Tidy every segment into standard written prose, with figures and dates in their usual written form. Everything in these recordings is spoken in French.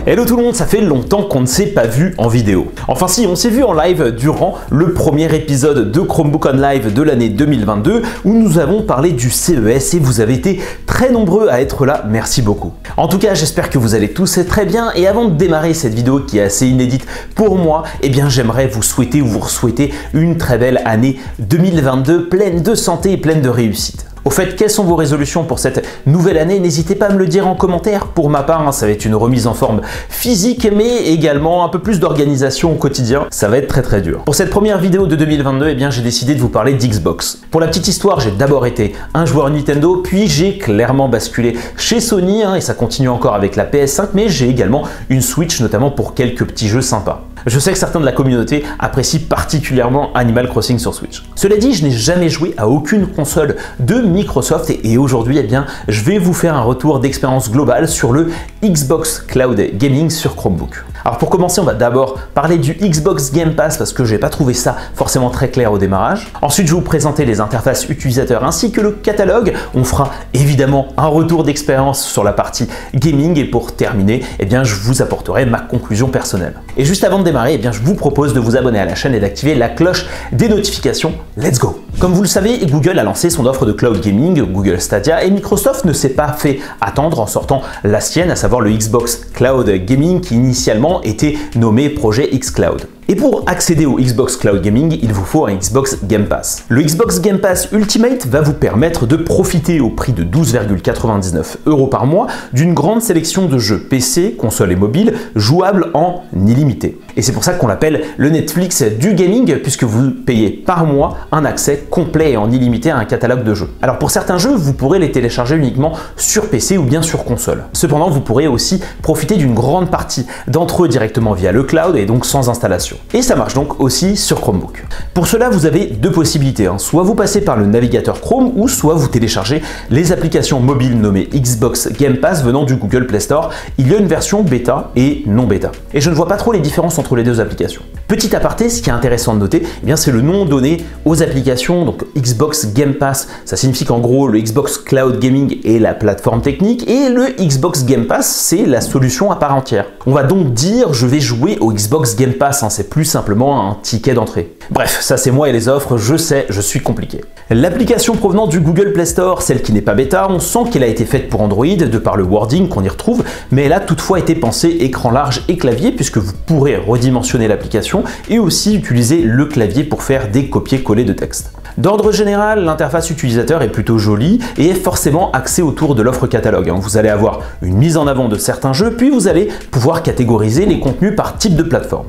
Hello tout le monde, ça fait longtemps qu'on ne s'est pas vu en vidéo. Enfin si, on s'est vu en live durant le premier épisode de Chromebook on Live de l'année 2022 où nous avons parlé du CES et vous avez été très nombreux à être là, merci beaucoup. En tout cas, j'espère que vous allez tous très bien et avant de démarrer cette vidéo qui est assez inédite pour moi, eh bien j'aimerais vous souhaiter ou vous souhaiter une très belle année 2022 pleine de santé et pleine de réussite. Au fait, quelles sont vos résolutions pour cette nouvelle année? N'hésitez pas à me le dire en commentaire. Pour ma part, ça va être une remise en forme physique, mais également un peu plus d'organisation au quotidien. Ça va être très dur. Pour cette première vidéo de 2022, eh bien, j'ai décidé de vous parler d'Xbox. Pour la petite histoire, j'ai d'abord été un joueur Nintendo, puis j'ai clairement basculé chez Sony, et ça continue encore avec la PS5, mais j'ai également une Switch, notamment pour quelques petits jeux sympas. Je sais que certains de la communauté apprécient particulièrement Animal Crossing sur Switch. Cela dit, je n'ai jamais joué à aucune console de Microsoft et aujourd'hui, eh bien, je vais vous faire un retour d'expérience globale sur le Xbox Cloud Gaming sur Chromebook. Alors pour commencer, on va d'abord parler du Xbox Game Pass parce que je n'ai pas trouvé ça forcément très clair au démarrage. Ensuite, je vais vous présenter les interfaces utilisateurs ainsi que le catalogue. On fera évidemment un retour d'expérience sur la partie gaming et pour terminer, eh bien, je vous apporterai ma conclusion personnelle. Et juste avant de démarrer, eh bien, je vous propose de vous abonner à la chaîne et d'activer la cloche des notifications. Let's go! Comme vous le savez, Google a lancé son offre de cloud gaming, Google Stadia, et Microsoft ne s'est pas fait attendre en sortant la sienne, à savoir le Xbox Cloud Gaming qui initialement était nommé projet xCloud. Et pour accéder au Xbox Cloud Gaming, il vous faut un Xbox Game Pass. Le Xbox Game Pass Ultimate va vous permettre de profiter au prix de 12,99 € par mois d'une grande sélection de jeux PC, consoles et mobiles jouables en illimité. Et c'est pour ça qu'on l'appelle le Netflix du gaming puisque vous payez par mois un accès complet et en illimité à un catalogue de jeux. Alors pour certains jeux, vous pourrez les télécharger uniquement sur PC ou bien sur console. Cependant, vous pourrez aussi profiter d'une grande partie d'entre eux directement via le cloud et donc sans installation. Et ça marche donc aussi sur Chromebook. Pour cela, vous avez deux possibilités. Soit vous passez par le navigateur Chrome ou soit vous téléchargez les applications mobiles nommées Xbox Game Pass venant du Google Play Store. Il y a une version bêta et non bêta. Et je ne vois pas trop les différences entre les deux applications. Petit aparté, ce qui est intéressant de noter, eh bien, c'est le nom donné aux applications. Donc Xbox Game Pass, ça signifie qu'en gros, le Xbox Cloud Gaming est la plateforme technique et le Xbox Game Pass, c'est la solution à part entière. On va donc dire, je vais jouer au Xbox Game Pass, c'est plus simplement un ticket d'entrée. Bref, ça c'est moi et les offres, je sais, je suis compliqué. L'application provenant du Google Play Store, celle qui n'est pas bêta, on sent qu'elle a été faite pour Android de par le wording qu'on y retrouve, mais elle a toutefois été pensée écran large et clavier puisque vous pourrez redimensionner l'application et aussi utiliser le clavier pour faire des copier-coller de texte. D'ordre général, l'interface utilisateur est plutôt jolie et est forcément axée autour de l'offre catalogue. Vous allez avoir une mise en avant de certains jeux, puis vous allez pouvoir catégoriser les contenus par type de plateforme.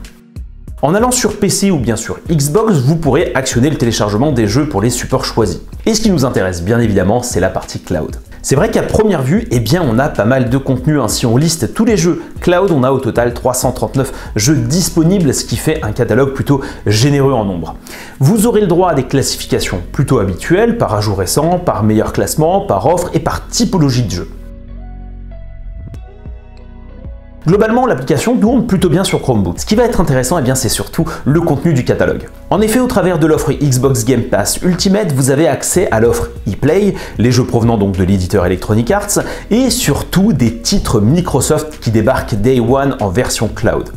En allant sur PC ou bien sur Xbox, vous pourrez actionner le téléchargement des jeux pour les supports choisis. Et ce qui nous intéresse bien évidemment, c'est la partie cloud. C'est vrai qu'à première vue, eh bien, on a pas mal de contenu. Si on liste tous les jeux cloud, on a au total 339 jeux disponibles, ce qui fait un catalogue plutôt généreux en nombre. Vous aurez le droit à des classifications plutôt habituelles, par ajout récent, par meilleur classement, par offre et par typologie de jeu. Globalement, l'application tourne plutôt bien sur Chromebook. Ce qui va être intéressant, eh bien, c'est surtout le contenu du catalogue. En effet, au travers de l'offre Xbox Game Pass Ultimate, vous avez accès à l'offre ePlay, les jeux provenant donc de l'éditeur Electronic Arts, et surtout des titres Microsoft qui débarquent Day One en version cloud.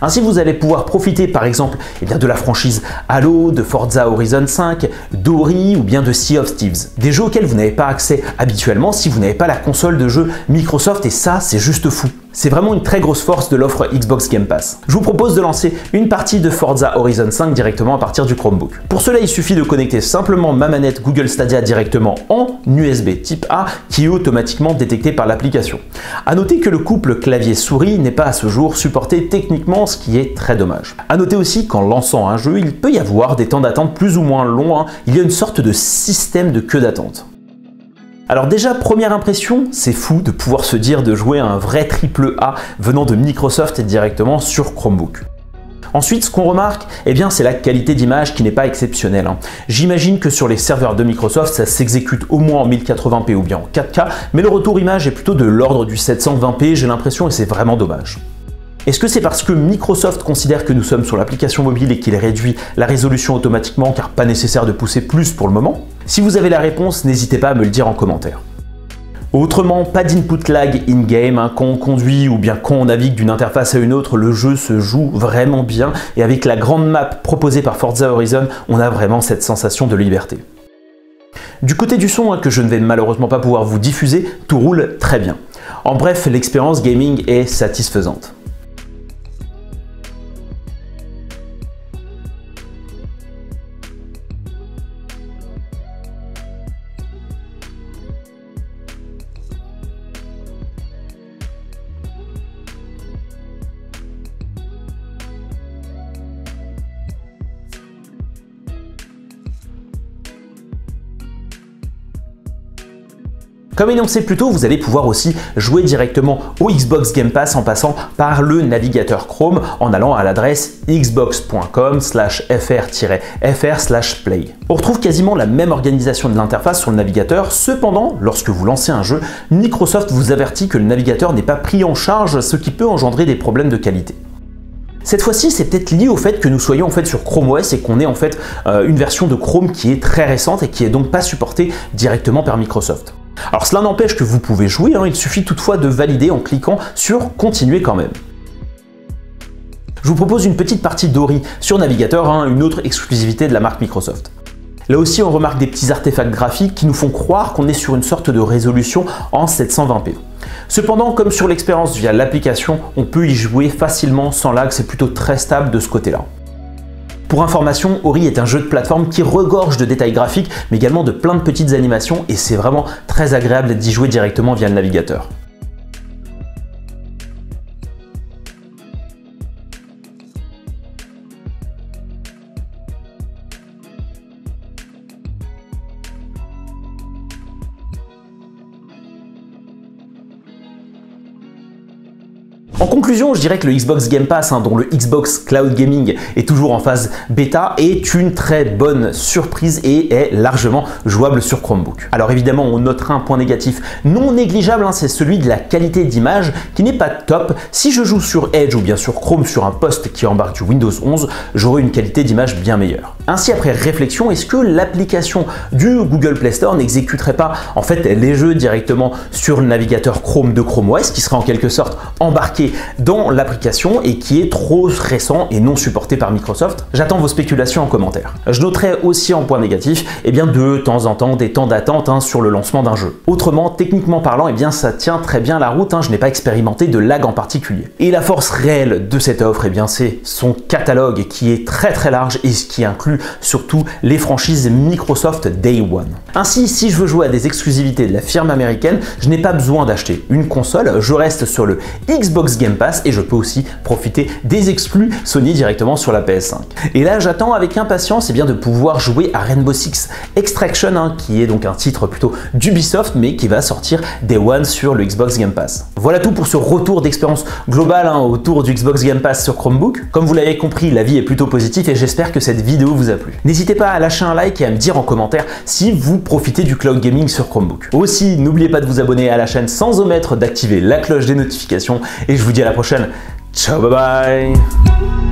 Ainsi, vous allez pouvoir profiter par exemple de la franchise Halo, de Forza Horizon 5, d'Ori ou bien de Sea of Thieves. Des jeux auxquels vous n'avez pas accès habituellement si vous n'avez pas la console de jeu Microsoft et ça, c'est juste fou. C'est vraiment une très grosse force de l'offre Xbox Game Pass. Je vous propose de lancer une partie de Forza Horizon 5 directement à partir du Chromebook. Pour cela, il suffit de connecter simplement ma manette Google Stadia directement en USB type A qui est automatiquement détecté par l'application. A noter que le couple clavier-souris n'est pas à ce jour supporté techniquement, ce qui est très dommage. A noter aussi qu'en lançant un jeu, il peut y avoir des temps d'attente plus ou moins longs. Il y a une sorte de système de queue d'attente. Alors déjà, première impression, c'est fou de pouvoir se dire de jouer à un vrai AAA venant de Microsoft directement sur Chromebook. Ensuite, ce qu'on remarque, eh bien, c'est la qualité d'image qui n'est pas exceptionnelle. J'imagine que sur les serveurs de Microsoft, ça s'exécute au moins en 1080p ou bien en 4K, mais le retour image est plutôt de l'ordre du 720p, j'ai l'impression, et c'est vraiment dommage. Est-ce que c'est parce que Microsoft considère que nous sommes sur l'application mobile et qu'il réduit la résolution automatiquement car pas nécessaire de pousser plus pour le moment? Si vous avez la réponse, n'hésitez pas à me le dire en commentaire. Autrement, pas d'input lag in-game, hein. Quand on conduit ou bien quand on navigue d'une interface à une autre, le jeu se joue vraiment bien et avec la grande map proposée par Forza Horizon, on a vraiment cette sensation de liberté. Du côté du son, hein, que je ne vais malheureusement pas pouvoir vous diffuser, tout roule très bien. En bref, l'expérience gaming est satisfaisante. Comme énoncé plus tôt, vous allez pouvoir aussi jouer directement au Xbox Game Pass en passant par le navigateur Chrome en allant à l'adresse xbox.com/fr-fr/play. On retrouve quasiment la même organisation de l'interface sur le navigateur, cependant, lorsque vous lancez un jeu, Microsoft vous avertit que le navigateur n'est pas pris en charge, ce qui peut engendrer des problèmes de qualité. Cette fois-ci, c'est peut-être lié au fait que nous soyons en fait sur Chrome OS et qu'on ait en fait une version de Chrome qui est très récente et qui est donc pas supportée directement par Microsoft. Alors cela n'empêche que vous pouvez jouer, hein, il suffit toutefois de valider en cliquant sur Continuer quand même. Je vous propose une petite partie d'Ori sur navigateur, hein, une autre exclusivité de la marque Microsoft. Là aussi, on remarque des petits artefacts graphiques qui nous font croire qu'on est sur une sorte de résolution en 720p. Cependant, comme sur l'expérience via l'application, on peut y jouer facilement sans lag, c'est plutôt très stable de ce côté-là. Pour information, Ori est un jeu de plateforme qui regorge de détails graphiques, mais également de plein de petites animations, et c'est vraiment très agréable d'y jouer directement via le navigateur. En conclusion, je dirais que le Xbox Game Pass, hein, dont le Xbox Cloud Gaming est toujours en phase bêta, est une très bonne surprise et est largement jouable sur Chromebook. Alors évidemment, on notera un point négatif non négligeable, hein, c'est celui de la qualité d'image qui n'est pas top. Si je joue sur Edge ou bien sur Chrome sur un poste qui embarque du Windows 11, j'aurai une qualité d'image bien meilleure. Ainsi, après réflexion, est-ce que l'application du Google Play Store n'exécuterait pas en fait les jeux directement sur le navigateur Chrome de Chrome OS, qui serait en quelque sorte embarqué dans l'application et qui est trop récent et non supporté par Microsoft? J'attends vos spéculations en commentaire. Je noterai aussi en point négatif de temps en temps des temps d'attente, hein, sur le lancement d'un jeu. Autrement, techniquement parlant, ça tient très bien la route, hein, je n'ai pas expérimenté de lag en particulier. Et la force réelle de cette offre, c'est son catalogue qui est très large et qui inclut surtout les franchises Microsoft Day One. Ainsi, si je veux jouer à des exclusivités de la firme américaine, je n'ai pas besoin d'acheter une console, je reste sur le Xbox Game Pass et je peux aussi profiter des exclus Sony directement sur la PS5. Et là, j'attends avec impatience de pouvoir jouer à Rainbow Six Extraction, hein, qui est donc un titre plutôt d'Ubisoft, mais qui va sortir Day One sur le Xbox Game Pass. Voilà tout pour ce retour d'expérience globale, hein, autour du Xbox Game Pass sur Chromebook. Comme vous l'avez compris, l'avis est plutôt positif et j'espère que cette vidéo vous a plu. N'hésitez pas à lâcher un like et à me dire en commentaire si vous profitez du cloud gaming sur Chromebook. Aussi, n'oubliez pas de vous abonner à la chaîne sans omettre d'activer la cloche des notifications et je vous dis à la prochaine. Ciao, bye bye.